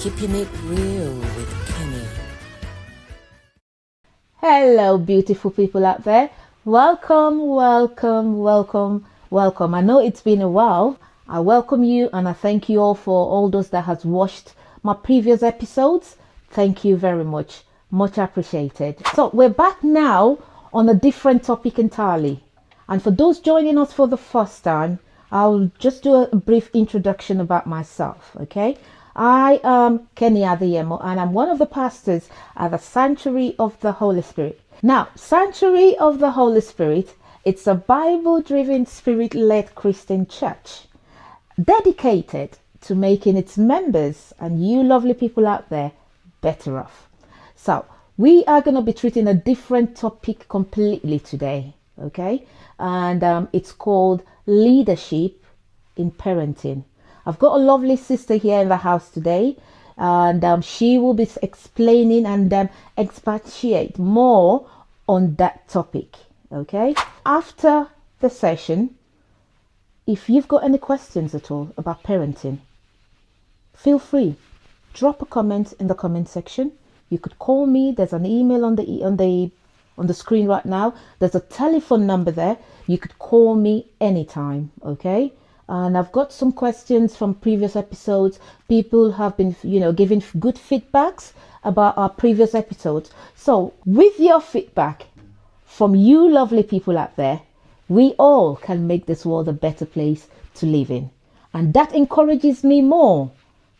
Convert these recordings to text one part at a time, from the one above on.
Keeping it real with Kenny. Hello, beautiful people out there. Welcome, welcome, welcome, welcome. I know it's been a while. I welcome you and I thank you all for all those that has watched my previous episodes. Thank you very much. Much appreciated. So we're back now on a different topic entirely. And for those joining us for the first time, I'll just do a brief introduction about myself, okay? I am Kenny Adeyemo and I'm one of the pastors at the Sanctuary of the Holy Spirit. Now, Sanctuary of the Holy Spirit, it's a Bible-driven, Spirit-led Christian church dedicated to making its members and you lovely people out there better off. So, we are going to be treating a different topic completely today, okay? And it's called leadership in parenting. I've got a lovely sister here in the house today, and she will be explaining and expatiate more on that topic, okay? After the session, if you've got any questions at all about parenting, feel free, drop a comment in the comment section. You could call me. There's an email on the screen right now. There's a telephone number there. You could call me anytime, okay? And I've got some questions from previous episodes. People have been, giving good feedbacks about our previous episodes. So with your feedback from you lovely people out there, we all can make this world a better place to live in. And that encourages me more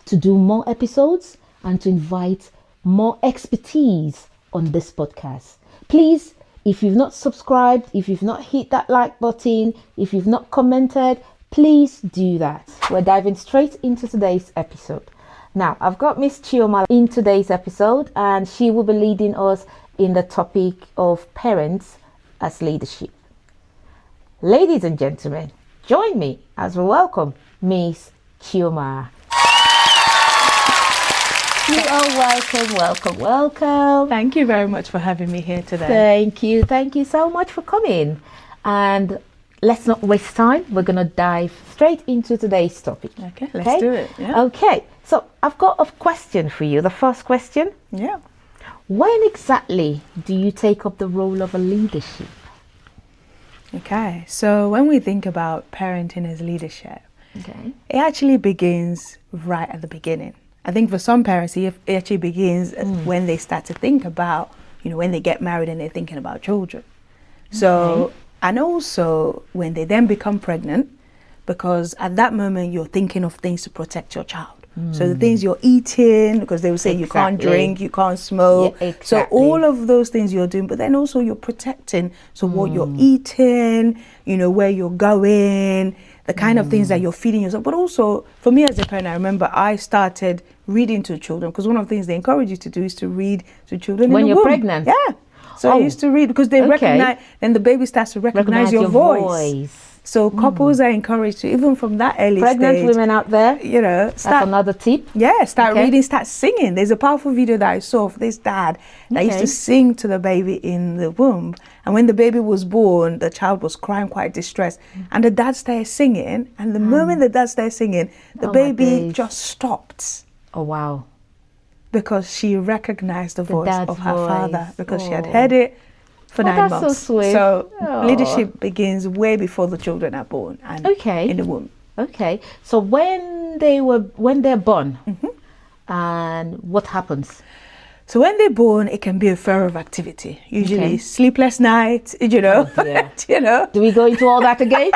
to do more episodes and to invite more expertise on this podcast. Please, if you've not subscribed, if you've not hit that like button, if you've not commented, please do that. We're diving straight into today's episode. Now, I've got Miss Chioma in today's episode and she will be leading us in the topic of parents as leadership. Ladies and gentlemen, join me as we welcome Miss Chioma. You are welcome. Thank you very much for having me here today. Thank you so much for coming. And let's not waste time. We're going to dive straight into today's topic. Okay, let's do it. Yeah. Okay, so I've got a question for you. The first question. Yeah. When exactly do you take up the role of a leadership? Okay, so when we think about parenting as leadership, Okay. it actually begins right at the beginning. I think for some parents, it actually begins when they start to think about, when they get married and they're thinking about children. So, and also when they then become pregnant, because at that moment you're thinking of things to protect your child. So the things you're eating, because they will say you can't drink, you can't smoke. Yeah, exactly. So all of those things you're doing, but then also you're protecting. So what you're eating, where you're going, the kind of things that you're feeding yourself. But also for me as a parent, I remember I started reading to children because one of the things they encourage you to do is to read to children When in the you're womb. pregnant? Yeah. So I used to read because they recognize, then the baby starts to recognize your voice. So couples are encouraged to, even from that early Pregnant stage, women out there, start, that's another tip. Yeah, start Okay. reading, start singing. There's a powerful video that I saw of this dad that used to sing to the baby in the womb. And when the baby was born, the child was crying quite distressed. And the dad started singing. And the moment the dad started singing, the baby just stopped. Oh, wow. Because she recognized the voice dad's of her voice. father. Because she had heard it for 9 that's months. so sweet. So Oh. leadership begins way before the children are born and in the womb. Okay. So when they're born, and what happens? So when they're born, it can be a flurry of activity. Usually sleepless nights, Oh, dear. Do we go into all that again?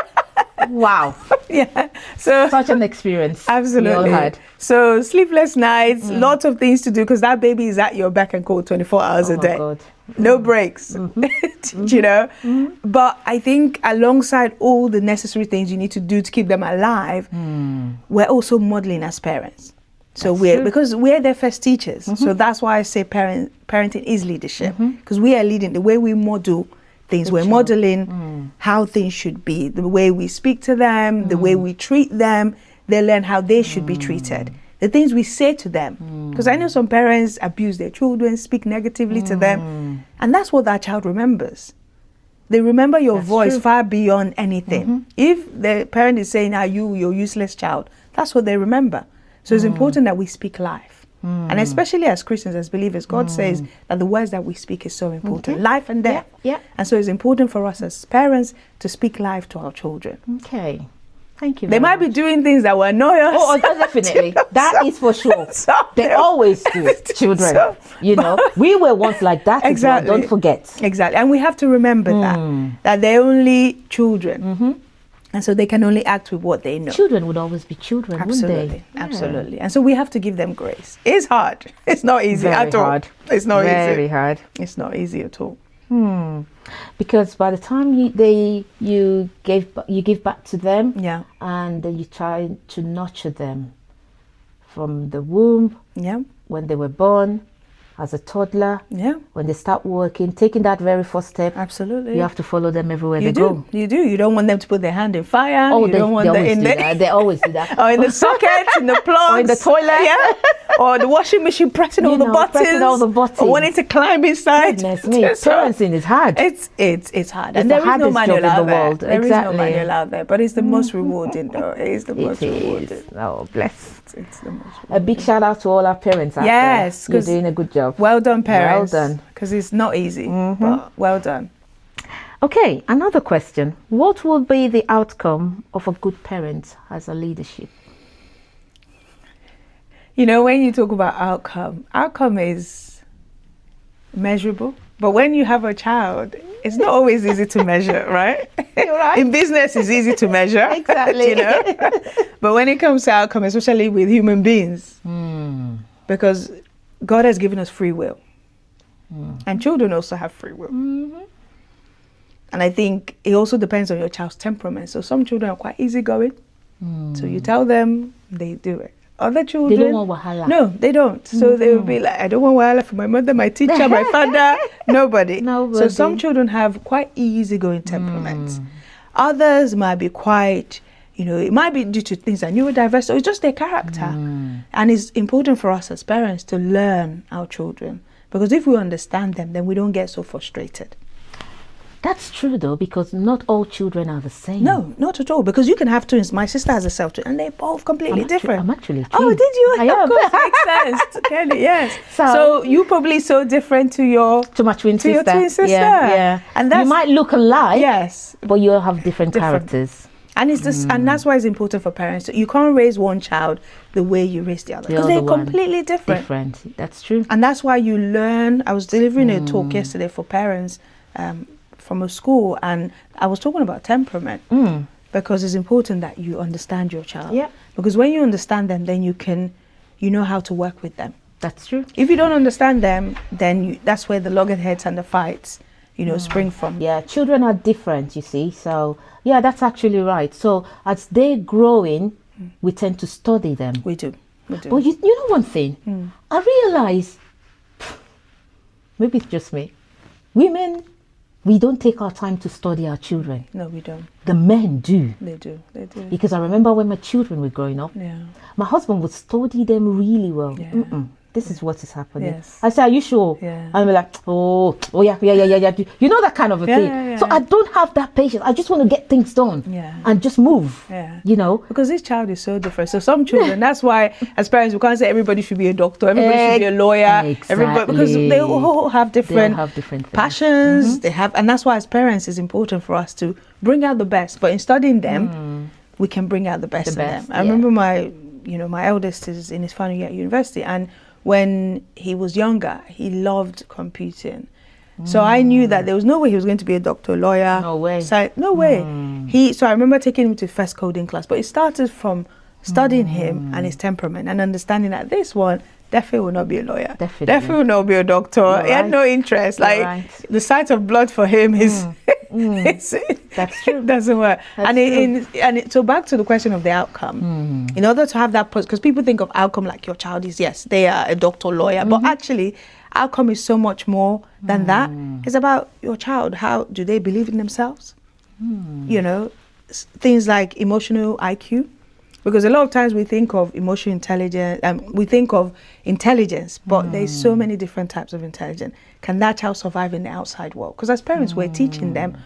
Wow. Yeah. So Such an experience. absolutely. We all had. So sleepless nights, lots of things to do because that baby is at your beck and call 24 hours Oh a my day. God. No breaks. But I think alongside all the necessary things you need to do to keep them alive, we're also modeling as parents. So because we're their first teachers. So that's why I say parenting is leadership because we are leading the way we model things. We're modeling how things should be, the way we speak to them, the way we treat them. They learn how they should be treated. The things we say to them. Because I know some parents abuse their children, speak negatively to them. And that's what that child remembers. They remember your voice far beyond anything. If the parent is saying, you're a useless child, that's what they remember. So it's important that we speak life. And especially as Christians, as believers, God says that the words that we speak is so important. Life and death. Yeah. And so it's important for us as parents to speak life to our children. Okay. Thank you. They might be doing things that will annoy us. Oh, definitely. That is for sure. They always do, children. We were once like that. Exactly. Don't forget. Exactly. And we have to remember that they're only children. And so they can only act with what they know. Children would always be children, wouldn't they? Absolutely. And so we have to give them grace. It's hard. It's not easy at all. Hard. It's not easy. Very hard. It's not easy at all. Because by the time you give back to them, and then you try to nurture them from the womb, when they were born, as a toddler, when they start working, taking that very first step, absolutely, you have to follow them everywhere they go. You do. You don't want them to put their hand in fire. Oh, you don't want them in They always do that. Or in the socket, in the plugs, or in the toilet, or the washing machine, pressing all the buttons, or wanting to climb inside. Goodness me, parenting is hard. It's hard, and there is no manual out there. There is no manual out there, but it's the most rewarding, though. It is the most rewarding. Oh, bless. It's the most rewarding. A big shout out to all our parents out there. Yes, you're doing a good job. Well done, parents. Well done. Because it's not easy, but well done. Okay, another question. What will be the outcome of a good parent as a leadership? When you talk about outcome is measurable. But when you have a child, it's not always easy to measure, right? You're right. In business, it's easy to measure. Exactly. But when it comes to outcome, especially with human beings, because God has given us free will. And children also have free will. And I think it also depends on your child's temperament. So some children are quite easygoing. So you tell them, they do it. Other children, they don't want wahala. No, they don't. So they will be like, I don't want wahala for my mother, my teacher, my father, nobody. So some children have quite easygoing temperaments. Others might be quite, it might be due to things like neurodiverse, or it's just their character. And it's important for us as parents to learn our children, because if we understand them, then we don't get so frustrated. That's true, though, because not all children are the same. No, not at all. Because you can have twins. My sister has a self-twin, and they're both completely different. I'm actually twin. Oh, did you? I am. Of course, makes sense. Kelly, yes. So you probably so different to my twin sister. Your twin sister. Yeah. And you might look alike. Yes. But you have different characters. And it's this, and that's why it's important for parents. You can't raise one child the way you raise the other, because they're completely different. That's true. And that's why you learn. I was delivering a talk yesterday for parents from a school, and I was talking about temperament, because it's important that you understand your child. Yeah. Because when you understand them, then you know how to work with them. That's true. If you don't understand them, then that's where the loggerheads and the fights, spring from. Yeah, children are different, you see. So yeah, that's actually right. So as they're growing, we tend to study them. We do. But you know one thing, I realize, maybe it's just me, women, we don't take our time to study our children. No, we don't. The men do. They do. Because I remember when my children were growing up, my husband would study them really well. Yeah. This is what is happening. Yes. I say, are you sure? Yeah. And we're like, oh yeah. You know, that kind of a thing. Yeah. So I don't have that patience. I just want to get things done and just move. Yeah. Because this child is so different. So some children, that's why as parents we can't say everybody should be a doctor, everybody should be a lawyer, everybody, because they all have different passions. They have, and that's why as parents it's important for us to bring out the best. But in studying them, we can bring out the best in them. I remember my eldest is in his final year at university, and when he was younger, he loved computing. So I knew that there was no way he was going to be a doctor, a lawyer. No way. So, no way. So I remember taking him to first coding class, but it started from studying him and his temperament and understanding that this one definitely will not be a lawyer. Definitely will not be a doctor. He had no interest. The sight of blood for him is... That's true. It doesn't work. So back to the question of the outcome. In order to have that, because people think of outcome like your child is, yes, they are a doctor, lawyer, but actually outcome is so much more than that. It's about your child. How do they believe in themselves? Things like emotional IQ. Because a lot of times we think of emotional intelligence, we think of intelligence, but there's so many different types of intelligence. Can that child survive in the outside world? Because as parents, we're teaching them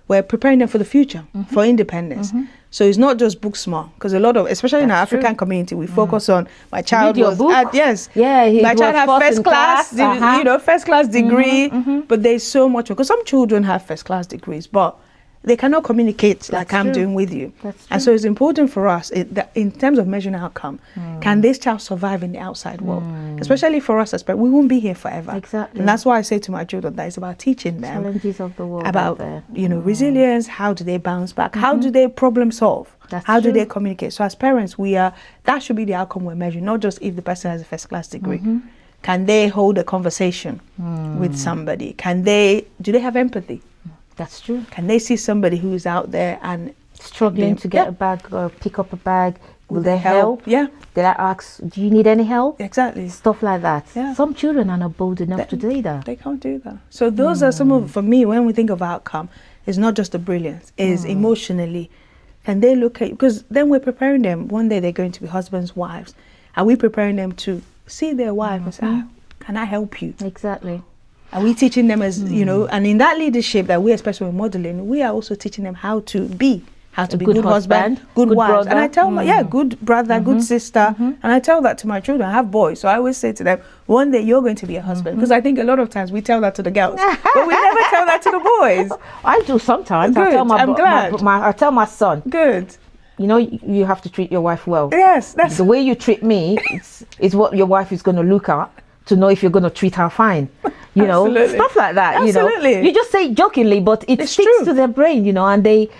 we're preparing them for the future, for independence. So it's not just book smart, because a lot of, especially in our African community, we focus on my child was at, my child had first class, you know, first class degree, but there's so much, because some children have first class degrees, but they cannot communicate like I'm doing with you. And so it's important for us that in terms of measuring outcome, can this child survive in the outside world? Especially for us as parents, we won't be here forever. Exactly. And that's why I say to my children that it's about teaching them challenges of the world, about you know, resilience, how do they bounce back, how do they problem solve, how do they communicate. So as parents, that should be the outcome we're measuring, not just if the person has a first class degree. Can they hold a conversation with somebody? Do they have empathy? That's true. Can they see somebody who's out there and struggling to get a bag or pick up a bag? Will they help? Yeah. Did I ask, do you need any help? Exactly. Stuff like that. Yeah. Some children are not bold enough to do that. They can't do that. So those are some of, for me, when we think of outcome, it's not just the brilliance, it's emotionally. And they look at, because then we're preparing them, one day they're going to be husbands, wives. Are we preparing them to see their wife and say, can I help you? Exactly. Are we teaching them as, you know, and in that leadership that we especially modeling, we are also teaching them how to be good husband, good wives. Brother. And I tell my, good brother, good sister. And I tell that to my children. I have boys. So I always say to them, one day you're going to be a husband. Because I think a lot of times we tell that to the girls, but we never tell that to the boys. I do sometimes. Good. I'm glad. I tell my son. Good. You know, you have to treat your wife well. Yes. That's the way you treat me is what your wife is going to look at to know if you're going to treat her fine. You know, stuff like that. Absolutely. You know, you just say it jokingly, but it sticks to their brain, you know, and they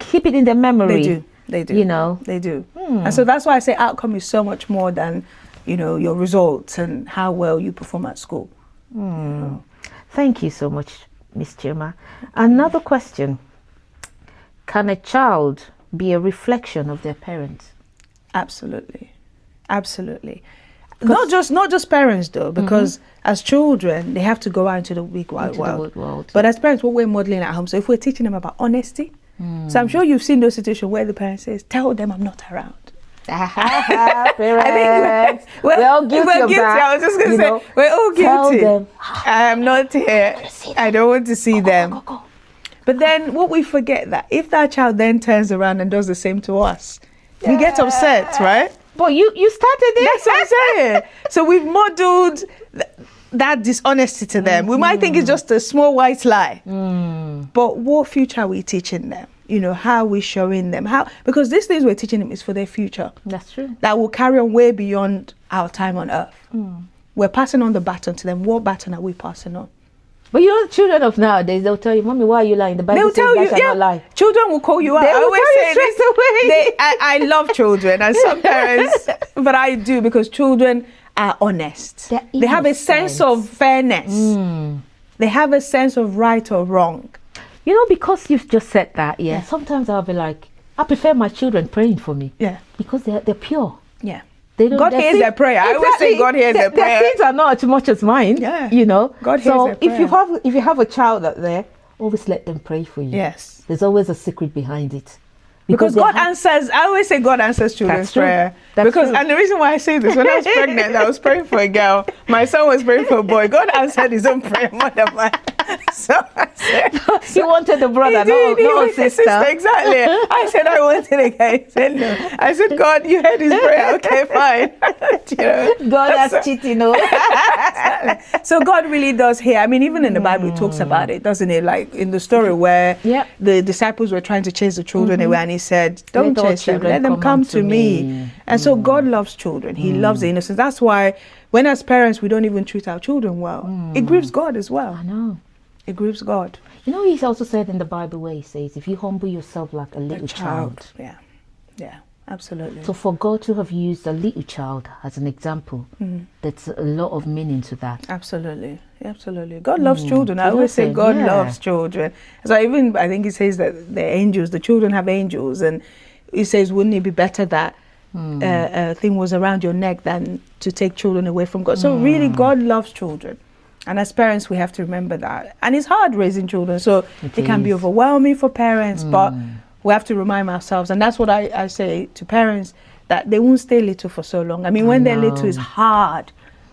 keep it in their memory. They do. You know, they do. And so that's why I say outcome is so much more than, you know, your results and how well you perform at school. Thank you so much, Miss Chioma. Another question: can a child be a reflection of their parents? Absolutely, absolutely. Not just parents though, because as children they have to go out into the big wide world. But as parents, what we're modeling at home. So if we're teaching them about honesty, so I'm sure you've seen those situations where the parent says, "Tell them I'm not around." Parents, we're all guilty of that. I was just going to say, we're all guilty. Tell them, I am not here. I don't want to see them. Go. But then what we forget that if that child then turns around and does the same to us, we get upset, right? But you started it. That's what I'm saying. So we've modeled that dishonesty to them. We might think it's just a small white lie. But what future are we teaching them? You know, how are we showing them? Because these things we're teaching them is for their future. That's true. That will carry on way beyond our time on earth. We're passing on the baton to them. What baton are we passing on? But you know, the children of nowadays, they'll tell you, "Mommy, why are you lying?" The Bible says you cannot lie. Children will call you out. They will tell you straight away. I love children, and some parents, but I do, because children are honest. They have a sense of fairness. They have a sense of right or wrong. You know, because you've just said that, sometimes I'll be like, I prefer my children praying for me. Yeah. Because they're pure. Yeah. God hears their prayer. I always say God hears their prayer. Their sins are not as much as mine. Yeah. You know. God hears their prayer. So if you have a child out there, always let them pray for you. Yes. There's always a secret behind it. Because God answers, I always say God answers children's prayer. And the reason why I say this, when I was pregnant, I was praying for a girl. My son was praying for a boy. God answered his own prayer more than mine. So I said, he wanted a brother, not a sister. Exactly. I said I wanted a guy. He said no. I said, God, you heard his prayer. Okay, fine. You know, God has cheating, no. So God really does hear. I mean, even in the Bible, it talks about it, doesn't it? Like in the story where the disciples were trying to chase the children away, and he said, don't chase them, let them come to me. And so God loves children. He loves the innocence. That's why when as parents we don't even treat our children well, it grieves God as well. I know. It grieves God. You know, he's also said in the Bible where he says, if you humble yourself like a little child. Yeah, absolutely. So for God to have used a little child as an example, that's a lot of meaning to that. Absolutely. God loves children. I always say God loves children. So I think he says that the angels, the children have angels, and he says, wouldn't it be better that a thing was around your neck than to take children away from God? So really, God loves children. And as parents, we have to remember that. And it's hard raising children, so it can be overwhelming for parents, but we have to remind ourselves. And that's what I say to parents, that they won't stay little for so long. I mean, when they're little, it's hard.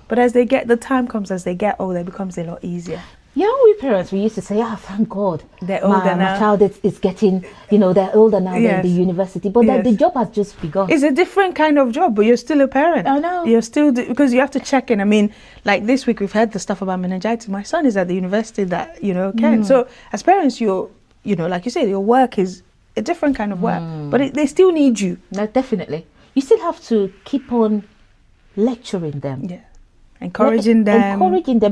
But as the time comes, as they get older, it becomes a lot easier. we parents, we used to say, thank God. They're older now. My child is getting, they're older now, they're in the university. But Yes. the job has just begun. It's a different kind of job, but you're still a parent. I know. You're still, because you have to check in. I mean, like this week we've heard the stuff about meningitis. My son is at the university that, Kent. So as parents, like you said, your work is a different kind of work. But they still need you. No, definitely. You still have to keep on lecturing them. Yeah. Encouraging them.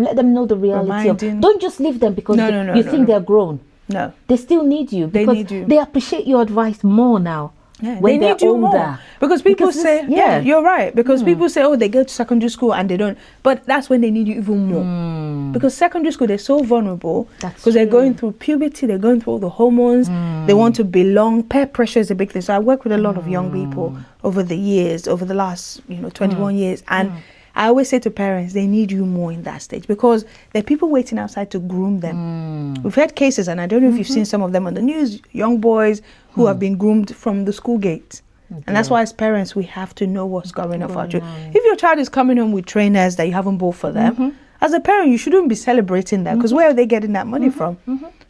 Let them know the reality Reminding. don't just leave them because No, you think they're grown. No. They still need you because need you. they appreciate your advice more now. Yeah, when they need they're you older. more. Because people say, you're right. Because people say, they go to secondary school and they don't. But that's when they need you even more. Because secondary school, they're so vulnerable. Because they're going through puberty, they're going through all the hormones. They want to belong. Peer pressure is a big thing. So I work with a lot of young people over the years, over the last 21 years. And I always say to parents, they need you more in that stage because there are people waiting outside to groom them. We've had cases, and I don't know if you've seen some of them on the news, young boys who have been groomed from the school gate. And that's why as parents, we have to know what's going on for our children. If your child is coming home with trainers that you haven't bought for them, as a parent, you shouldn't be celebrating that because where are they getting that money from?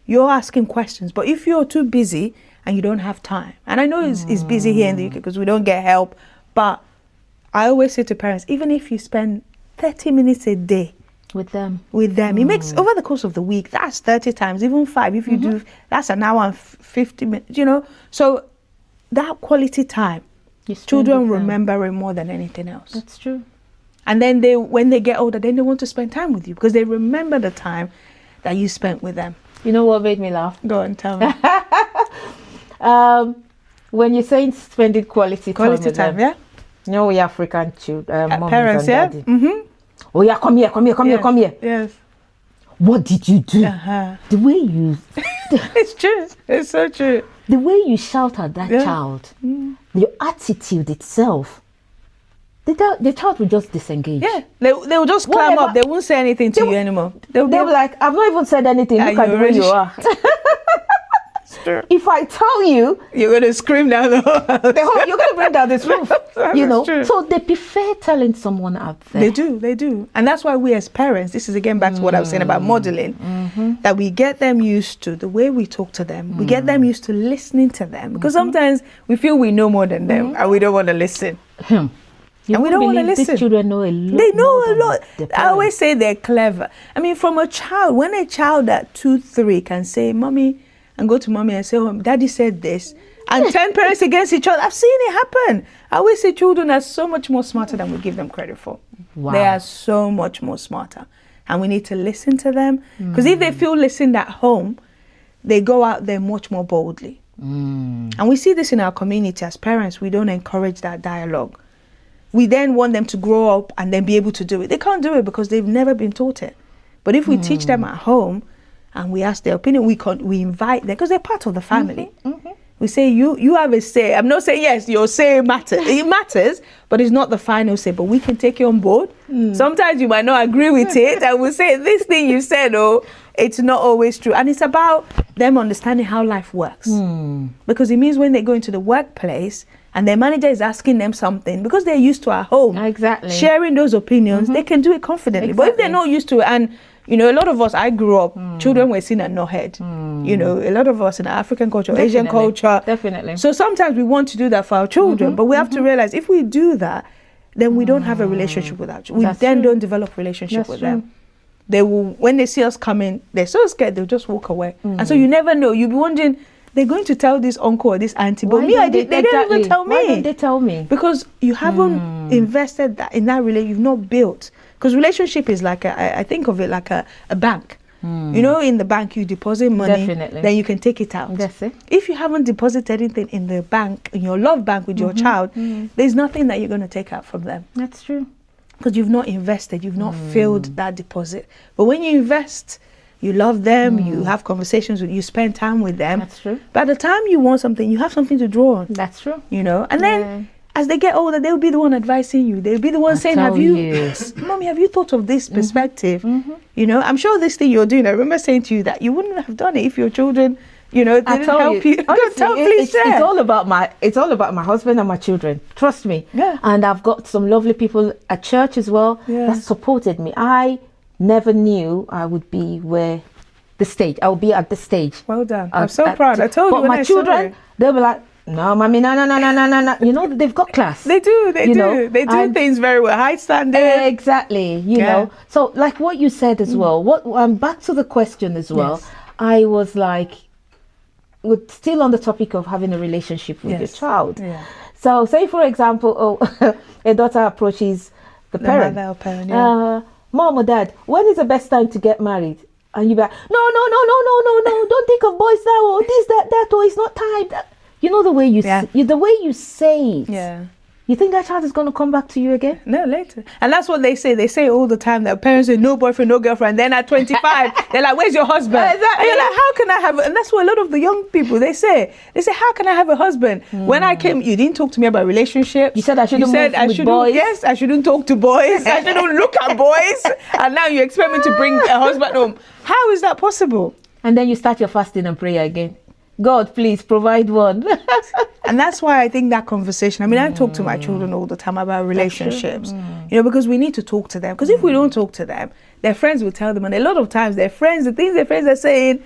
You're asking questions. But if you're too busy and you don't have time, and I know it's busy here in the UK because we don't get help, but I always say to parents, even if you spend 30 minutes a day with them, it makes, over the course of the week, that's 30 times, even 5. If you do, that's an hour and 50 minutes, So that quality time, children remember it more than anything else. That's true. And then when they get older, then they want to spend time with you because they remember the time that you spent with them. You know what made me laugh? Go on, tell me. When you're saying spending quality time with them, yeah? We African children, parents, and daddy. Oh yeah, come here. Yes. What did you do? The way you... It's true. It's so true. The way you shout at that child, your attitude itself, the child will just disengage. Yeah, they will just climb up. They won't say anything to you anymore. They'll be like, I've not even said anything. Look at the way you are. If I tell you, you're going to scream down the hall. You're going to bring down this roof. True. So they prefer telling someone out there. They do. And that's why we as parents, this is again back to what I was saying about modeling, that we get them used to the way we talk to them. We get them used to listening to them. Because sometimes we feel we know more than them and we don't want to listen. And we don't want to listen. These children know a lot. They know a lot. I always say they're clever. I mean, from a child, when a child at 2, 3 can say, Mommy, and go to mommy and say, Daddy said this, and 10 parents against each other. I've seen it happen. I always say children are so much more smarter than we give them credit for. Wow. They are so much more smarter. And we need to listen to them. Because if they feel listened at home, they go out there much more boldly. And we see this in our community as parents. We don't encourage that dialogue. We then want them to grow up and then be able to do it. They can't do it because they've never been taught it. But if we teach them at home, and we ask their opinion, we invite them because they're part of the family. We say, you have a say. I'm not saying, yes, your say matters. It matters, but it's not the final say. But we can take you on board. Sometimes you might not agree with it. And we'll say, this thing you said, it's not always true. And it's about them understanding how life works. Because it means when they go into the workplace and their manager is asking them something, because they're used to at home, sharing those opinions, they can do it confidently. But if they're not used to it, and a lot of us, I grew up, children were seen and not heard. A lot of us in African culture, Asian culture. Definitely. So sometimes we want to do that for our children, but we have to realize if we do that, then we don't have a relationship with our children. We then don't develop relationship with them. They will, when they see us coming, they're so scared, they'll just walk away. And so you never know. You'll be wondering, they're going to tell this uncle or this auntie, but me, they didn't even tell me. Why don't they tell me? Because you haven't invested that in that relationship. You've not built. Because relationship is like I think of it like a bank. In the bank you deposit money, then you can take it out. That's it. If you haven't deposited anything in the bank, in your love bank with your child, there's nothing that you're going to take out from them. That's true. Because you've not invested, you've not filled that deposit. But when you invest, you love them, you have conversations with, you spend time with them. That's true. By the time you want something, you have something to draw on. That's true. And then as they get older, they'll be the one advising you. They'll be the one saying, Mommy, have you thought of this perspective? I'm sure this thing you're doing, I remember saying to you that you wouldn't have done it if your children, didn't help you. Honestly, it's all about my husband and my children. Trust me. Yeah. And I've got some lovely people at church as well that supported me. I never knew I would be I would be at the stage. Well done. I'm so proud. I told you when my I saw children, it. they'll be like, no, mommy, no. You know, they've got class. They do. They do things very well. High standard. Exactly. You know. So like what you said as well. Back to the question as well. Yes. I was like, still on the topic of having a relationship with your child. Yeah. So say for example, a daughter approaches the parent. Mother or parent, Mom or dad, when is the best time to get married? And you be like, no, don't think of boys now, or this, that, or it's not time. You know the way the way you say it. Yeah. You think that child is going to come back to you again? No, later. And that's what they say. They say all the time that parents say no boyfriend, no girlfriend. Then at 25, they're like, where's your husband? Exactly. And you're like, how can I have? And that's what a lot of the young people, they say, how can I have a husband? When I came, you didn't talk to me about relationships. You said I shouldn't move with boys. Yes, I shouldn't talk to boys. I shouldn't look at boys. And now you expect me to bring a husband home. How is that possible? And then you start your fasting and prayer again. God, please provide one. And that's why I think that conversation, I mean, I talk to my children all the time about relationships, you know, because we need to talk to them. Because if we don't talk to them, their friends will tell them. And a lot of times the things their friends are saying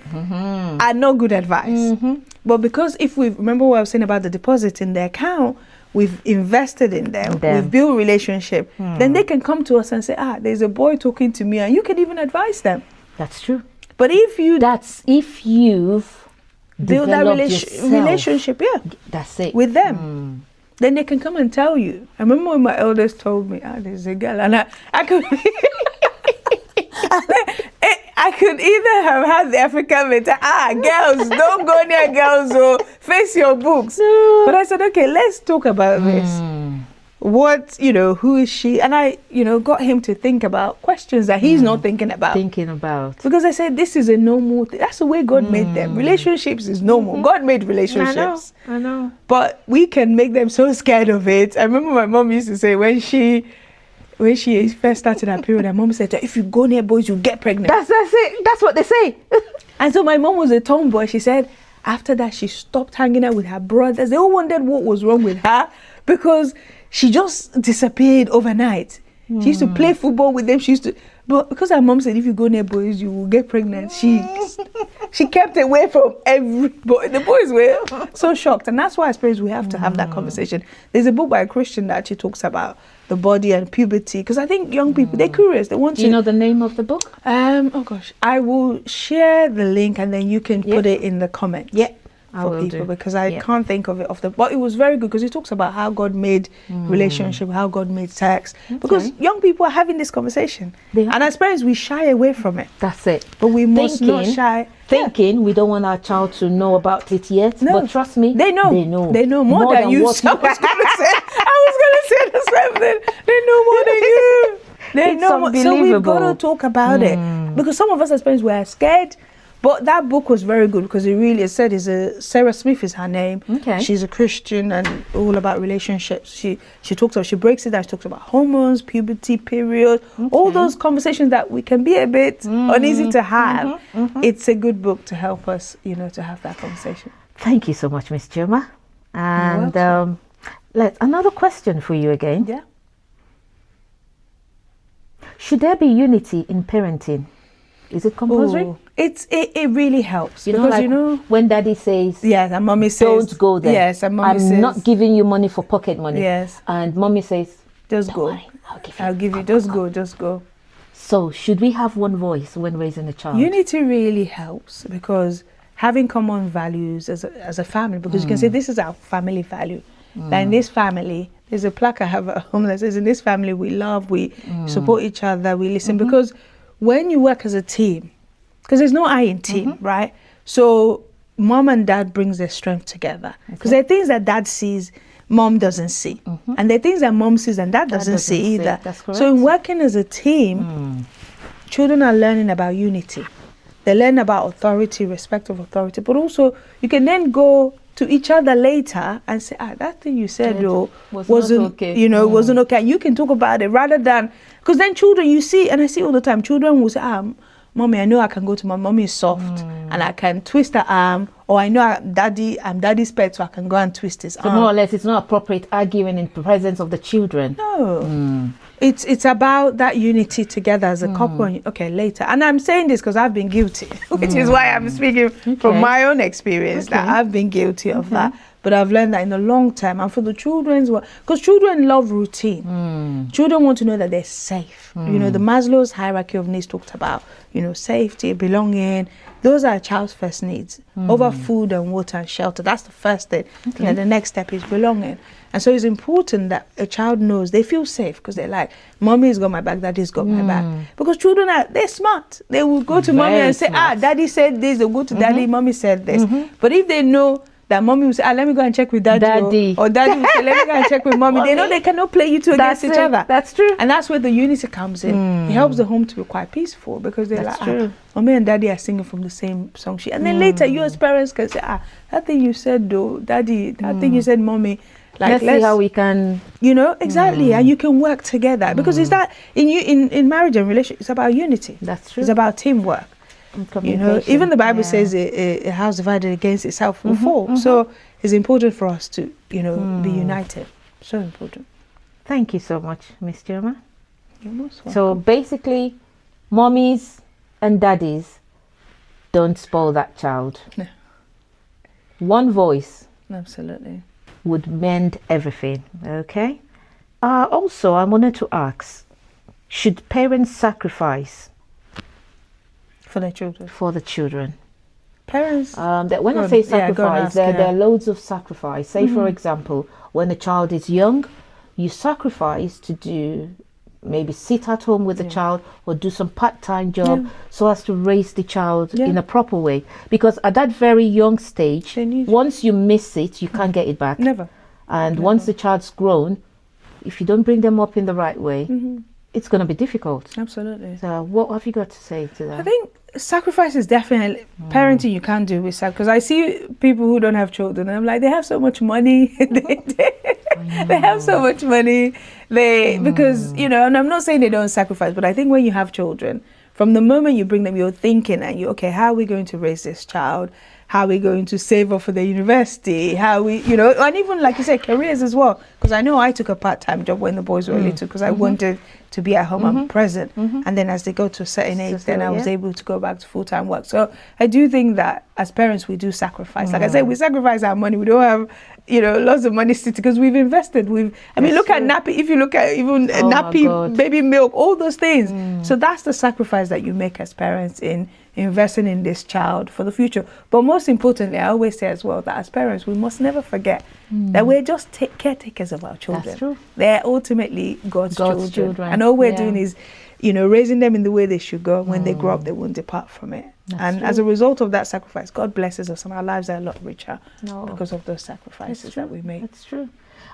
are not good advice. But because remember what I was saying about the deposit in their account, we've invested in them, we've built relationship, then they can come to us and say, there's a boy talking to me, and you can even advise them. That's true. But if you've build that relationship, that's it, with them, then they can come and tell you. I remember when my eldest told me, there's a girl, and I could I could either have had the African mentality, girls, don't go near girls, or face your books. No. But I said, okay, let's talk about this. What, who is she? And I, got him to think about questions that he's not thinking about. Because I said, this is a normal thing. That's the way God made them. Relationships is normal. God made relationships. I know. But we can make them so scared of it. I remember my mom used to say when she first started her period, her mom said, if you go near boys, you get pregnant. That's it. That's what they say. And so my mom was a tomboy. She said, after that, she stopped hanging out with her brothers. They all wondered what was wrong with her because she just disappeared overnight. She used to play football with them. But because her mom said, if you go near boys, you will get pregnant, she kept away from every boy. The boys were so shocked. And that's why I suppose we have to have that conversation. There's a book by a Christian that actually talks about the body and puberty. Because I think young people, they're curious. They want to... Do you know the name of the book? Oh gosh. I will share the link and then you can put it in the comments. Yeah. For people, because I can't think of it off the... But it was very good because it talks about how God made relationship, how God made sex. Because young people are having this conversation. And as parents, we shy away from it. That's it. But we must not shy. Thinking we don't want our child to know about it yet. No. But trust me, they know. They know more than you. I was going to say the same thing. They know more than you. They know more. So we've got to talk about it. Because some of us as parents, we're scared. But that book was very good because it really said Sarah Smith is her name. Okay. She's a Christian and all about relationships. She breaks it down. She talks about hormones, puberty, period, all those conversations that we can be a bit uneasy to have. It's a good book to help us, to have that conversation. Thank you so much, Miss Chioma. And another question for you again. Yeah. Should there be unity in parenting? Is it compulsory? Ooh. It really helps because when daddy says and mommy says don't go there. Yes, and mommy says I'm not giving you money for pocket money. Yes. And mommy says just go. Worry, I'll give you. Just go. So should we have one voice when raising a child? Unity really helps because having common values as a family, because you can say this is our family value. That in this family, there's a plaque I have at home that says in this family we love, we support each other, we listen. Because when you work as a team, because there's no I in team, right? So mom and dad brings their strength together. Because there are things that dad sees, mom doesn't see. And there are things that mom sees and dad doesn't see either. That's correct. So in working as a team, children are learning about unity. They learn about authority, respect of authority. But also, you can then go to each other later and say, that thing you said wasn't okay. Wasn't okay. And you can talk about it rather than... Because then children, you see, and I see all the time, children will say, Mommy, I know I can go to my mommy is soft and I can twist her arm, or I know I'm daddy's pet, so I can go and twist his arm. So more or less, it's not appropriate arguing in the presence of the children. No. it's about that unity together as a couple. And, okay, later. And I'm saying this because I've been guilty, which is why I'm speaking from my own experience, that I've been guilty of that. But I've learned that in the long term, and for the children's work, because children love routine. Children want to know that they're safe. You know, the Maslow's hierarchy of needs talked about, you know, safety, belonging. Those are a child's first needs over food and water and shelter. That's the first thing. And then the next step is belonging. And so it's important that a child knows they feel safe, because they're like, mommy's got my back, daddy's got my back. Because children they're smart. They will go to mommy and say, daddy said this. They'll go to daddy, mommy said this. But if they know that mommy will say, let me go and check with daddy. Or daddy will say, let me go and check with mommy. They know they cannot play you two against each other. That's true. And that's where the unity comes in. It helps the home to be quite peaceful, because they're like, mommy and daddy are singing from the same song sheet. And then later you as parents can say, that thing you said though, daddy, that thing you said, mommy. Like, let's see how we can, you know, exactly, and you can work together, because it's that in marriage and relationship, it's about unity. That's true. It's about teamwork. You know, even the Bible says a house divided against itself will fall. So it's important for us to, you know, be united. So important. Thank you so much, Miss Chioma. You're most welcome. So basically, mommies and daddies don't spoil that child. No. One voice. Absolutely. Would mend everything. Okay. Also, I wanted to ask, should parents sacrifice for their children? For the children. Parents. That when I say sacrifice, there are loads of sacrifice. Say, for example, when a child is young, you sacrifice to do, maybe sit at home with the child, or do some part-time job so as to raise the child in a proper way. Because at that very young stage, once you miss it, you can't get it back. Never. And once the child's grown, if you don't bring them up in the right way, it's going to be difficult. Absolutely. So what have you got to say to that? I think sacrifice is definitely parenting. You can't do with sacrifice, because I see people who don't have children and I'm like, they have so much money. They have so much money. Because, you know, and I'm not saying they don't sacrifice, but I think when you have children, from the moment you bring them, you're thinking, and you, okay, how are we going to raise this child? How are we going to save up for the university? How we, you know, and even like you said, careers as well. Because I know I took a part-time job when the boys were little, because I wanted to be at home and present. And then as they go to a certain age, then I was able to go back to full-time work. So I do think that as parents, we do sacrifice. Like I said, we sacrifice our money. We don't have, you know, lots of money sitting, because we've invested. I mean, look at nappy. If you look at even nappy, baby milk, all those things. So that's the sacrifice that you make as parents in investing in this child for the future. But most importantly, I always say as well that as parents, we must never forget that we're just caretakers of our children. That's true. They're ultimately God's children. And all we're doing is, you know, raising them in the way they should go. When they grow up, they won't depart from it. And as a result of that sacrifice, God blesses us, and our lives are a lot richer because of those sacrifices that we make. That's true.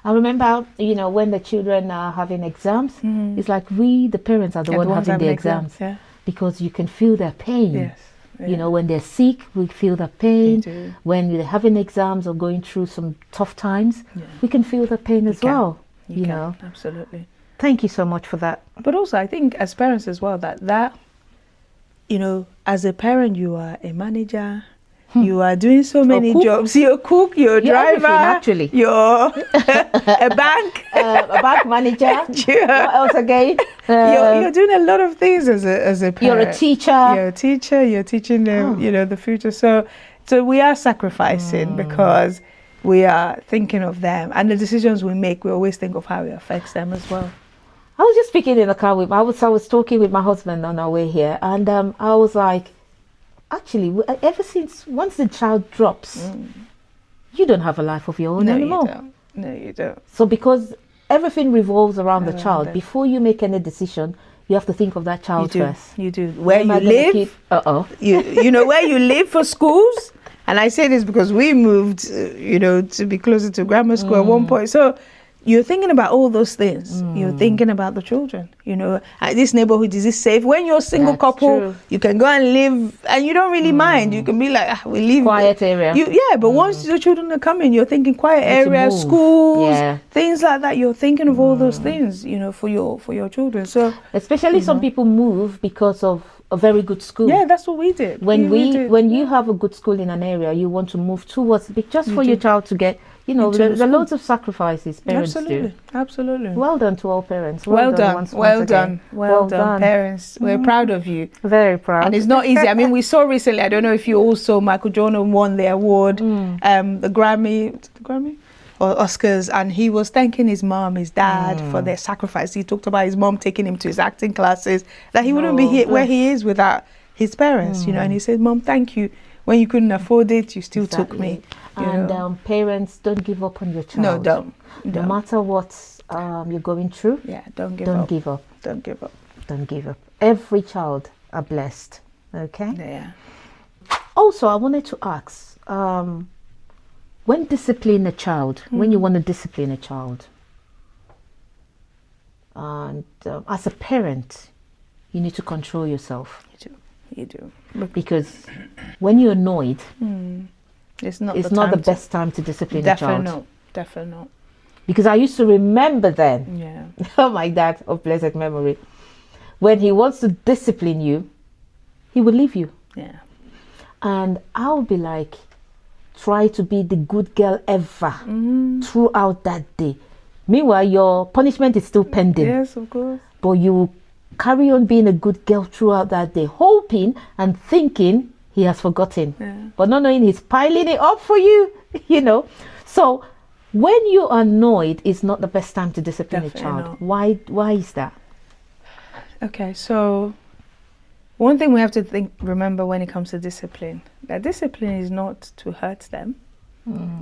I remember, you know, when the children are having exams, it's like we, the parents, are the ones having the exams. Because you can feel their pain. You know, when they're sick, we feel the pain. When they're having exams or going through some tough times, we can feel the pain as well. You know, absolutely. Thank you so much for that. But also, I think as parents as well, that you know, as a parent, you are a manager. You are doing so many jobs. You're a cook, you're a driver, actually. You're a bank. A bank manager. What else again? You're doing a lot of things as a parent. You're a teacher. You're a teacher. You're teaching them, you know, the future. So we are sacrificing because we are thinking of them, and the decisions we make, we always think of how it affects them as well. I was just speaking in the car I was talking with my husband on our way here, and I was like, actually, ever since once the child drops, you don't have a life of your own anymore. No, you don't. So because everything revolves around the child, before you make any decision, you have to think of that child first. You do. Where you live, you know, where you live for schools. And I say this because we moved, you know, to be closer to grammar school at one point. So you're thinking about all those things. You're thinking about the children. You know, this neighborhood, is this safe? When you're a single couple, you can go and live, and you don't really mind. You can be like, we live quiet area. But once the children are coming, you're thinking quiet area, schools, things like that. You're thinking of all those things, you know, for your children. So especially some people move because of a very good school. Yeah, that's what we did. When you have a good school in an area, you want to move towards it just for your child to get you know, into the the school. loads of sacrifices parents Absolutely, do. absolutely. Well done to all parents. Well done, once well again. done, well done, parents. We're proud of you. Very proud. And it's not easy. I mean, we saw recently, I don't know if you also, Michael Jordan won the award, the Grammy or Oscars, and he was thanking his mom, his dad for their sacrifice. He talked about his mom taking him to his acting classes, that he wouldn't be here where he is without his parents, you know. And he said, Mom, thank you. When you couldn't afford it, you still took me. And parents, don't give up on your child. No, don't. No matter what you're going through, don't give don't up. give up. Don't give up. Don't give up. Every child are blessed. Okay. Yeah. Also, I wanted to ask, when discipline a child, when you want to discipline a child, and as a parent, you need to control yourself. You do. Because when you're annoyed, it's not the best time to discipline a child. Definitely not. Because I used to remember then, oh my dad of blessed memory, when he wants to discipline you, he will leave you. Yeah. And I'll be like, try to be the good girl ever throughout that day. Meanwhile, your punishment is still pending. Yes, of course. But you carry on being a good girl throughout that day, hoping and thinking he has forgotten. But not knowing he's piling it up for you, you know. So when you're annoyed, it's not the best time to discipline a child. Why is that? Okay, so one thing we have to remember when it comes to discipline, that discipline is not to hurt them.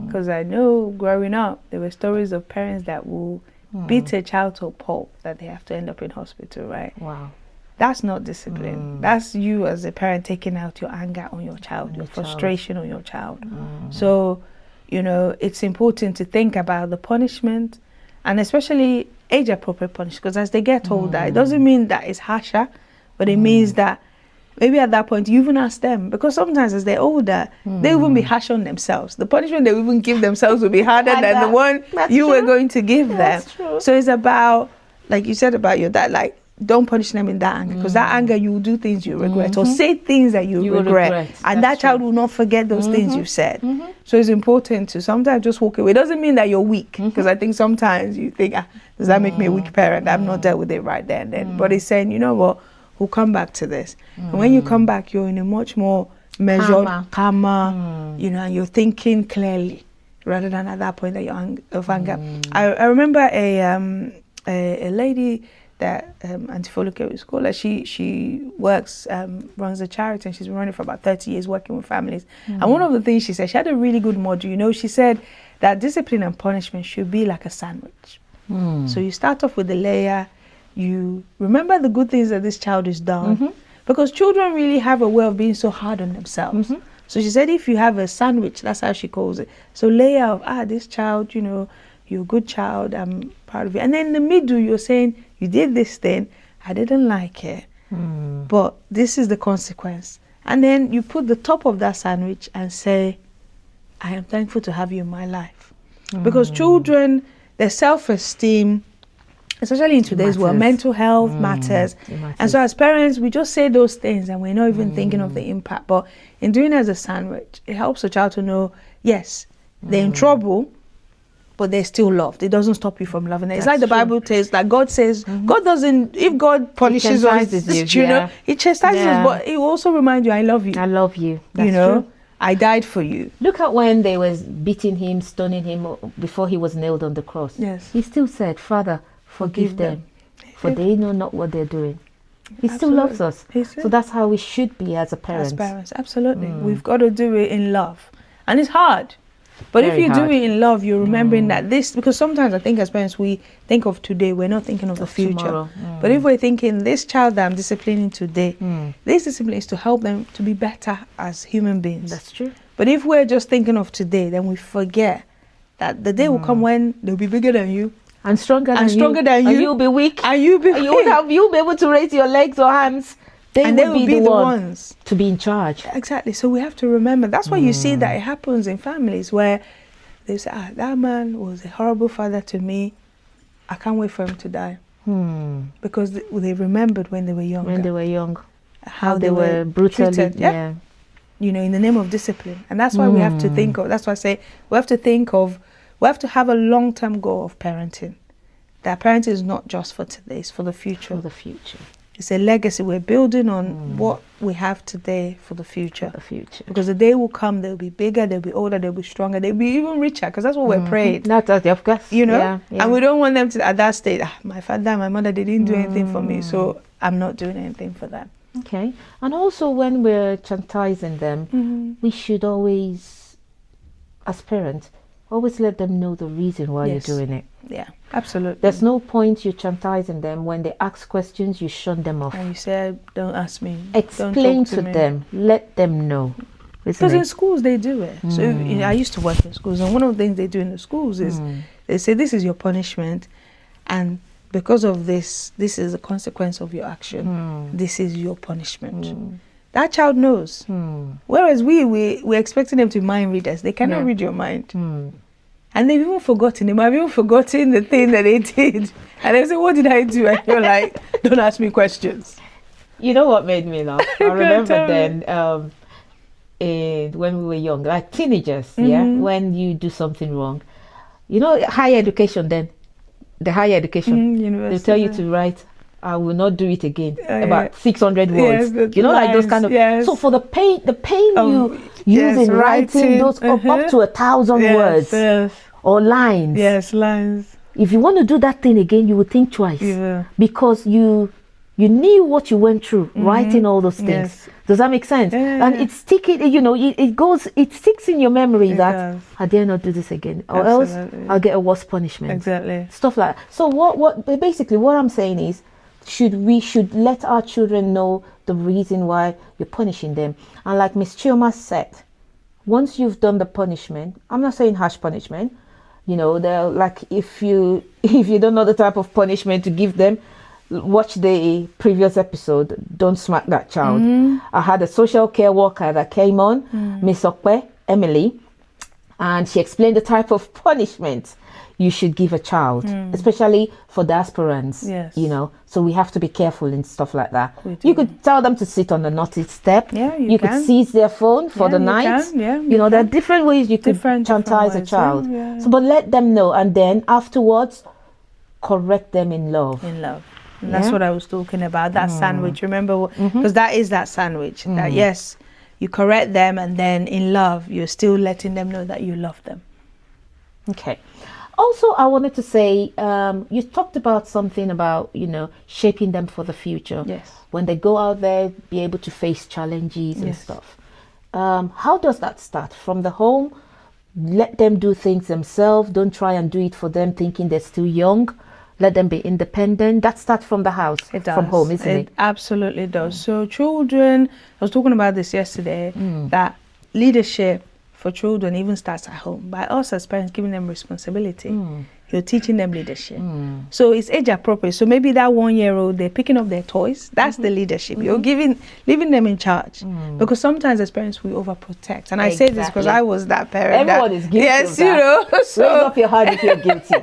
Because I know growing up, there were stories of parents that will beat a child to a pulp that they have to end up in hospital, right? Wow. That's not discipline. That's you as a parent taking out your anger on your child, your frustration on your child. So, you know, it's important to think about the punishment, and especially age-appropriate punishment, because as they get older, it doesn't mean that it's harsher, but it means that maybe at that point you even ask them, because sometimes as they're older, they will be harsh on themselves. The punishment they even give themselves will be harder than the one you were going to give them. So it's about, like you said about your dad, like, don't punish them in that anger, because that anger, you will do things you regret or say things that you regret. And that child will not forget those things you said. So it's important to sometimes just walk away. It doesn't mean that you're weak, because I think sometimes you think, does that make me a weak parent? I've not dealt with it right there and then. But it's saying, you know what, we'll come back to this. And when you come back, you're in a much more measured, calmer, you know, and you're thinking clearly rather than at that point that you're of anger. I remember a lady that Auntie Foluke was called. Like she works, runs a charity, and she's been running for about 30 years working with families. And one of the things she said, she had a really good module. You know, she said that discipline and punishment should be like a sandwich. So you start off with the layer, you remember the good things that this child has done, because children really have a way of being so hard on themselves. So she said, if you have a sandwich, that's how she calls it. So layer of, this child, you know, you're a good child, I'm proud of you. And then in the middle, you're saying, you did this thing, I didn't like it, but this is the consequence. And then you put the top of that sandwich and say, I am thankful to have you in my life. Because children, their self-esteem, especially in today's world, mental health matters. And so as parents, we just say those things and we're not even thinking of the impact. But in doing it as a sandwich, it helps a child to know, yes, they're in trouble, but they're still loved. It doesn't stop you from loving them. It's like the Bible says, like God says, God doesn't, if God punishes us, you know, He chastises us, but He will also remind you, I love you. I love you. That's you know, true. I died for you. Look at when they was beating him, stoning him before he was nailed on the cross. Yes. He still said, Father, forgive them, for they know not what they're doing. He still loves us. So that's how we should be as a parent. As parents, absolutely. We've got to do it in love. And it's hard. But if you do it in love, you're remembering that this, because sometimes I think as parents, we think of today, we're not thinking of the future. But if we're thinking, this child that I'm disciplining today, this discipline is to help them to be better as human beings. That's true. But if we're just thinking of today, then we forget that the day will come when they'll be bigger than you. And stronger than you. And you'll be weak. And you'll be weak. You'll be able to raise your legs or hands. They will be the ones to be in charge. Exactly. So we have to remember. That's why you see that it happens in families where they say, that man was a horrible father to me. I can't wait for him to die. Because they remembered when they were young. When they were young. How they were brutally treated. Yeah. You know, in the name of discipline. And that's why we have to think of, that's why I say, we have to think of we have to have a long-term goal of parenting. That parenting is not just for today, it's for the future. For the future. It's a legacy. We're building on what we have today for the future. For the future. Because the day will come, they'll be bigger, they'll be older, they'll be stronger, they'll be even richer, because that's what we're praying. That's of course. You know? Yeah, yeah. And we don't want them to, at that stage, my father, my mother, they didn't do anything for me, so I'm not doing anything for them. Okay. And also when we're chastising them, we should always, as parents, always let them know the reason why Yes. you're doing it. Yeah, absolutely. There's no point you chastising them. When they ask questions, you shun them off. And you say, don't ask me. Explain don't talk to me. them. Let them know. Because in schools they do it. So I used to work in schools, and one of the things they do in the schools is they say, this is your punishment, and because of this is a consequence of your action. This is your punishment. That child knows. Whereas we're expecting them to be mind readers. They cannot read your mind. And they've even forgotten. They might have even forgotten the thing that they did. And they say, what did I do? And you're like, don't ask me questions. You know what made me laugh? I remember tell me. then when we were young, like teenagers, when you do something wrong, you know, higher education then, the higher education, they tell you to write, I will not do it again, about 600 words. Yes, you know, like those kind of, so for the pain you use in writing those up to 1,000 words or lines. Yes, lines. If you want to do that thing again, you would think twice because you knew what you went through writing all those things. Yes. Does that make sense? And it's sticking, you know, it sticks in your memory that I dare not do this again, or else I'll get a worse punishment. Exactly. Stuff like that. So what basically what I'm saying is, we should let our children know the reason why you're punishing them. And like Miss Chioma said, once you've done the punishment, I'm not saying harsh punishment, you know, they're like, if you don't know the type of punishment to give them, watch the previous episode, Don't Smack That Child. I had a social care worker that came on, Miss Okwe, Emily, and she explained the type of punishment you should give a child, especially for diasporans. Yes. You know, so we have to be careful and stuff like that. You could tell them to sit on the naughty step. Yeah, you could seize their phone for the night. You know, there are different ways you could chastise a child. So, but let them know, and then afterwards, correct them in love. In love. And that's what I was talking about, that sandwich. Remember, because that is that sandwich. That yes, you correct them, and then in love, you're still letting them know that you love them. Okay. Also, I wanted to say, you talked about something about, you know, shaping them for the future. Yes. When they go out there, be able to face challenges and stuff. How does that start? From the home? Let them do things themselves. Don't try and do it for them thinking they're still young. Let them be independent. That starts from the house, It does. from home, isn't it? It absolutely does. So children, I was talking about this yesterday, that leadership for children even starts at home, by us as parents giving them responsibility. You're teaching them leadership. So it's age appropriate. So maybe that 1-year-old, they're picking up their toys. That's the leadership. You're leaving them in charge. Because sometimes as parents, we overprotect. And I say this because I was that parent. Everyone is guilty yes, of that. you know. So raise up your hand if you're guilty.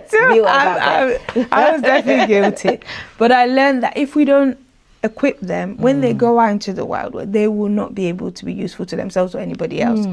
I was definitely guilty. But I learned that if we don't equip them, when they go out into the wild world, they will not be able to be useful to themselves or anybody else.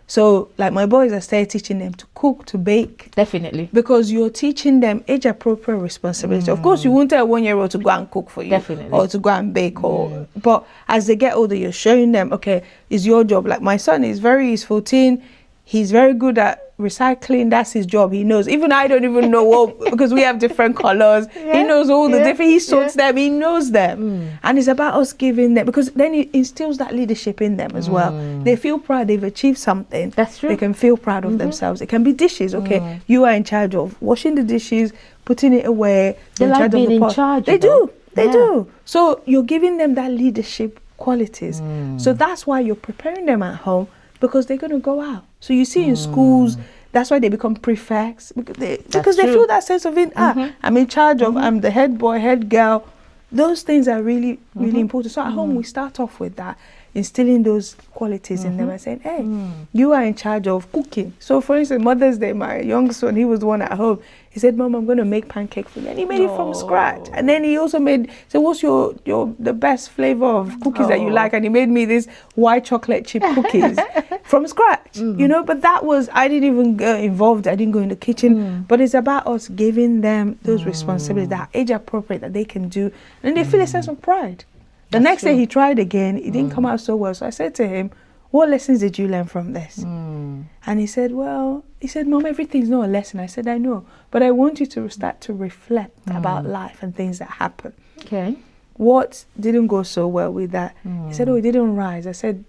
So like my boys, I started teaching them to cook, to bake. Definitely. Because you're teaching them age appropriate responsibility. Of course, you won't tell a 1-year-old to go and cook for you. Definitely. Or to go and bake. But as they get older, you're showing them, okay, it's your job. Like my son he's 14. He's very good at recycling. That's his job. He knows. Even I don't even know what, because we have different colors. He knows all the different, he sorts them, he knows them. And it's about us giving them, because then it instills that leadership in them as well. They feel proud, they've achieved something. That's true. They can feel proud of themselves. It can be dishes, okay? You are in charge of washing the dishes, putting it away. They like being in charge. They do. They do. So you're giving them that leadership qualities. So that's why you're preparing them at home, because they're going to go out. So you see in schools, that's why they become prefects, because they feel that sense of I'm in charge of, I'm the head boy, head girl. Those things are really, really important. So at home, we start off with that. instilling those qualities in them and saying, hey, you are in charge of cooking. So for instance, Mother's Day, my youngest son, he was the one at home. He said, Mom, I'm going to make pancake for you. And he made it from scratch. And then he also made, so what's the best flavor of cookies that you like? And he made me this white chocolate chip cookies from scratch, you know, but that was, I didn't even get involved. I didn't go in the kitchen, but it's about us giving them those responsibilities that are age appropriate that they can do. And they feel a sense of pride. The next day he tried again, it didn't come out so well. So I said to him, what lessons did you learn from this? And he said, Mom, everything's not a lesson. I said, I know, but I want you to start to reflect about life and things that happen. Okay. What didn't go so well with that? He said, it didn't rise. I said,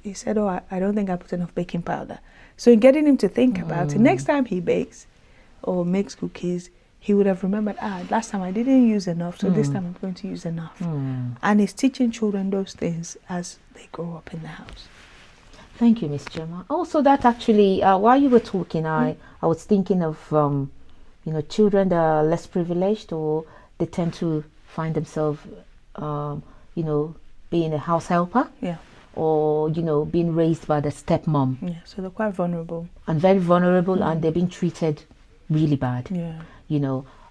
he said, I don't think I put enough baking powder. So in getting him to think about it, next time he bakes or makes cookies, he would have remembered, last time I didn't use enough, so this time I'm going to use enough. And it's teaching children those things as they grow up in the house. Thank you, Miss Chioma. Also, that actually, while you were talking, I was thinking of, children that are less privileged, or they tend to find themselves, being a house helper. Yeah. Or, being raised by the stepmom. Yeah, so they're quite vulnerable. And very vulnerable, and they're being treated really bad. Yeah.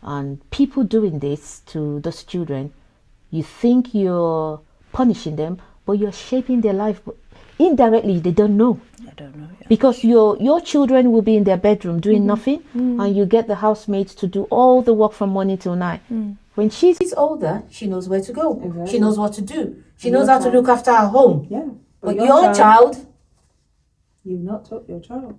And people doing this to those children, you think you're punishing them, but you're shaping their life. Indirectly, they don't know. I don't know. Yeah. Because your children will be in their bedroom doing nothing, and you get the housemates to do all the work from morning till night. When she's older, she knows where to go. Exactly. She knows what to do. She knows how to look after her home. Yeah. But your child, you've not taught your child.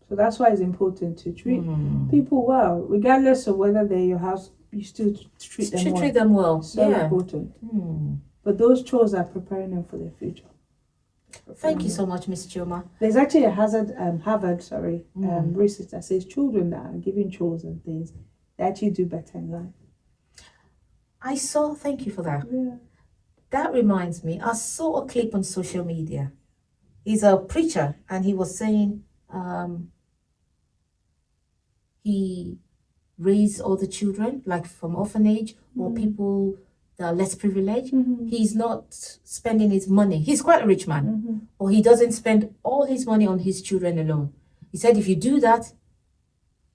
So that's why it's important to treat people well, regardless of whether they're your house. You still treat them well. Treat them well. So important. But those chores are preparing them for their future. Thank you so much, Miss Chioma. There's actually a Harvard research that says children that are given chores and things, they actually do better in life. Thank you for that. Yeah. That reminds me, I saw a clip on social media. He's a preacher, and he was saying he raised all the children, like from orphanage or people that are less privileged. He's not spending his money. He's quite a rich man, or he doesn't spend all his money on his children alone. He said, if you do that,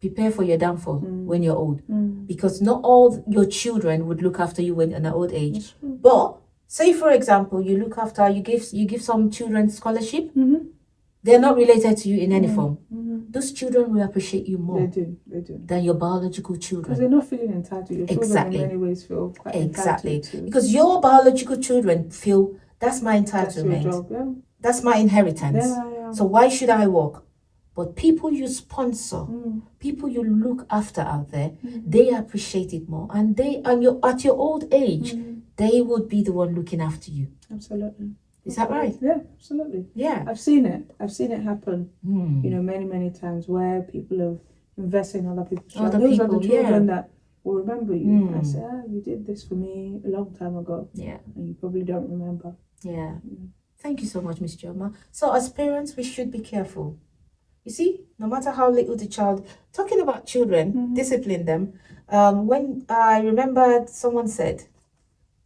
prepare for your downfall when you're old, because not all your children would look after you when in an old age. But say, for example, you look after, you give some children scholarship. They're not related to you in any form. Those children will appreciate you more. They do. Than your biological children. Because they're not feeling entitled. Your children in many ways feel quite entitled to. Because your biological children feel, that's my entitlement. That's your job, That's my inheritance. Yeah. So why should I work? But people you sponsor, people you look after out there, they appreciate it more. And you're at your old age, they would be the one looking after you. Absolutely. Is that right? Yeah, absolutely. Yeah. I've seen it happen, many, many times where people have invested in other people's children. Those are the children that will remember you. I say, you did this for me a long time ago. Yeah. And you probably don't remember. Yeah. Thank you so much, Miss Chioma. So as parents, we should be careful. You see, no matter how little the child, talking about children, discipline them. When I remember someone said,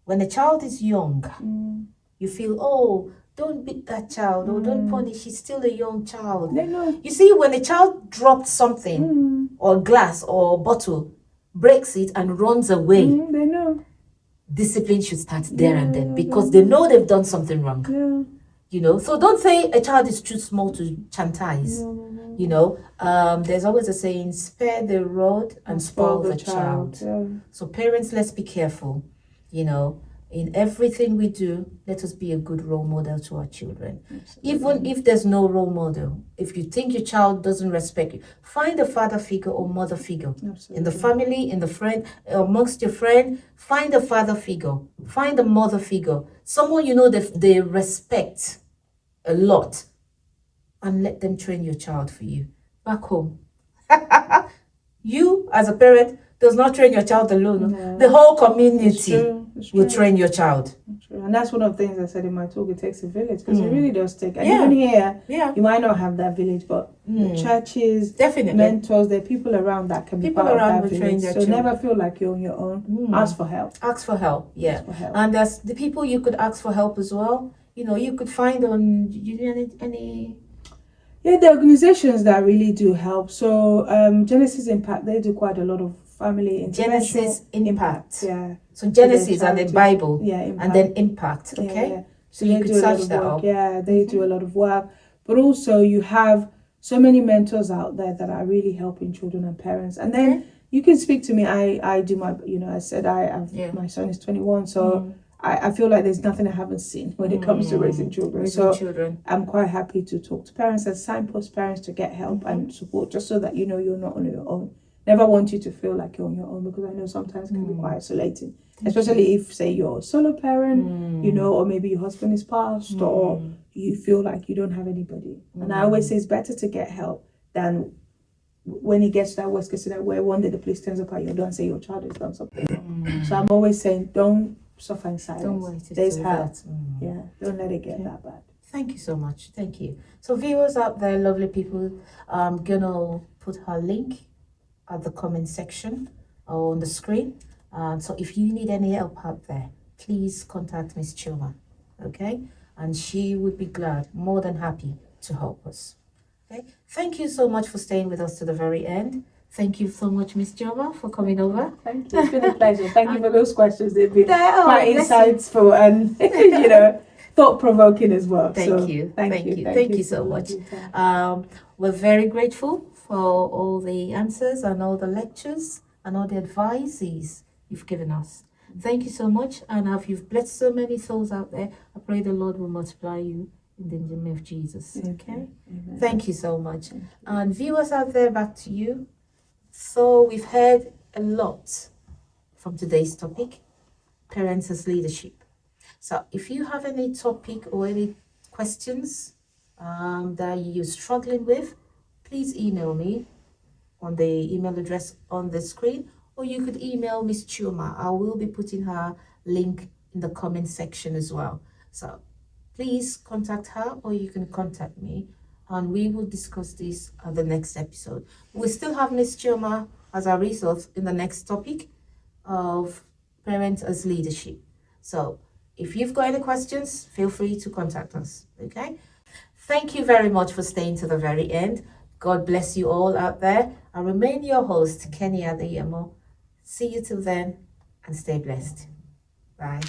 when a child is young, you feel, don't beat that child, or don't punish, he's still a young child. They know. You see, when a child dropped something, or glass or bottle, breaks it and runs away, they know. Discipline should start there and then, because they know they've done something wrong. Yeah. So don't say a child is too small to chastise. There's always a saying, spare the rod and spoil the child. Yeah. So parents, let's be careful. In everything we do, let us be a good role model to our children. Absolutely. Even if there's no role model, if you think your child doesn't respect you, find a father figure or mother figure. Absolutely. In the family, in the friend, amongst your friend, find a father figure, find a mother figure, someone that they respect a lot, and let them train your child for you. Back home. You, as a parent, does not train your child alone. No. The whole community will train your child. And that's one of the things I said in my talk, it takes a village, because it really does take. And even here, you might not have that village, but churches, definitely, mentors, there are people around that can be part of that village. So children. Never feel like you're on your own. Ask for help. Ask for help, yeah. Ask for help. And there's the people you could ask for help as well you could find on, you know, any Yeah, the organizations that really do help. So Genesis Impact, they do quite a lot of family Genesis Impact. Yeah. So Genesis So and then Bible. Yeah, Impact. And then Impact. Okay. Yeah. So you they could do a lot search of that work. up. Yeah, they do a lot of work. But also you have so many mentors out there that are really helping children and parents. And then you can speak to me. I do my, I said my son is 21, so I feel like there's nothing I haven't seen when it comes to raising children. I'm quite happy to talk to parents and signpost parents to get help and support, just so that you're not on your own. Never want you to feel like you're on your own, because I know sometimes it can be quite isolating, especially if, say, you're a solo parent, or maybe your husband is passed, or you feel like you don't have anybody. And I always say it's better to get help than when it gets to that worst case scenario where one day the police turns up at your door and say your child has done something wrong. So I'm always saying, don't suffer in silence. Don't wait to There's do help. that. Yeah, don't let it get that bad. Thank you so much. Thank you. So viewers out there, lovely people, I'm gonna put her link at the comment section or on the screen. So if you need any help out there, please contact Miss Chioma, okay? And she would be glad, more than happy to help us. Okay. Thank you so much for staying with us to the very end. Thank you so much, Miss Chioma, for coming over. Thank you. It's been a pleasure. Thank you for those questions. They've been quite insightful and thought-provoking as well. Thank you so much. We're very grateful for all the answers and all the lectures and all the advices you've given us. Thank you so much. And if you've blessed so many souls out there, I pray the Lord will multiply you in the name of Jesus. Okay? Amen. Thank you so much. And viewers out there, back to you. So we've heard a lot from today's topic, parents as leadership. So if you have any topic or any questions that you're struggling with, please email me on the email address on the screen, or you could email Miss Chioma. I will be putting her link in the comment section as well. So please contact her, or you can contact me, and we will discuss this at the next episode. We still have Miss Chioma as our resource in the next topic of parents as leadership. So if you've got any questions, feel free to contact us, okay? Thank you very much for staying to the very end. God bless you all out there. I remain your host, Kenny Adeyemo. See you till then, and stay blessed. Bye.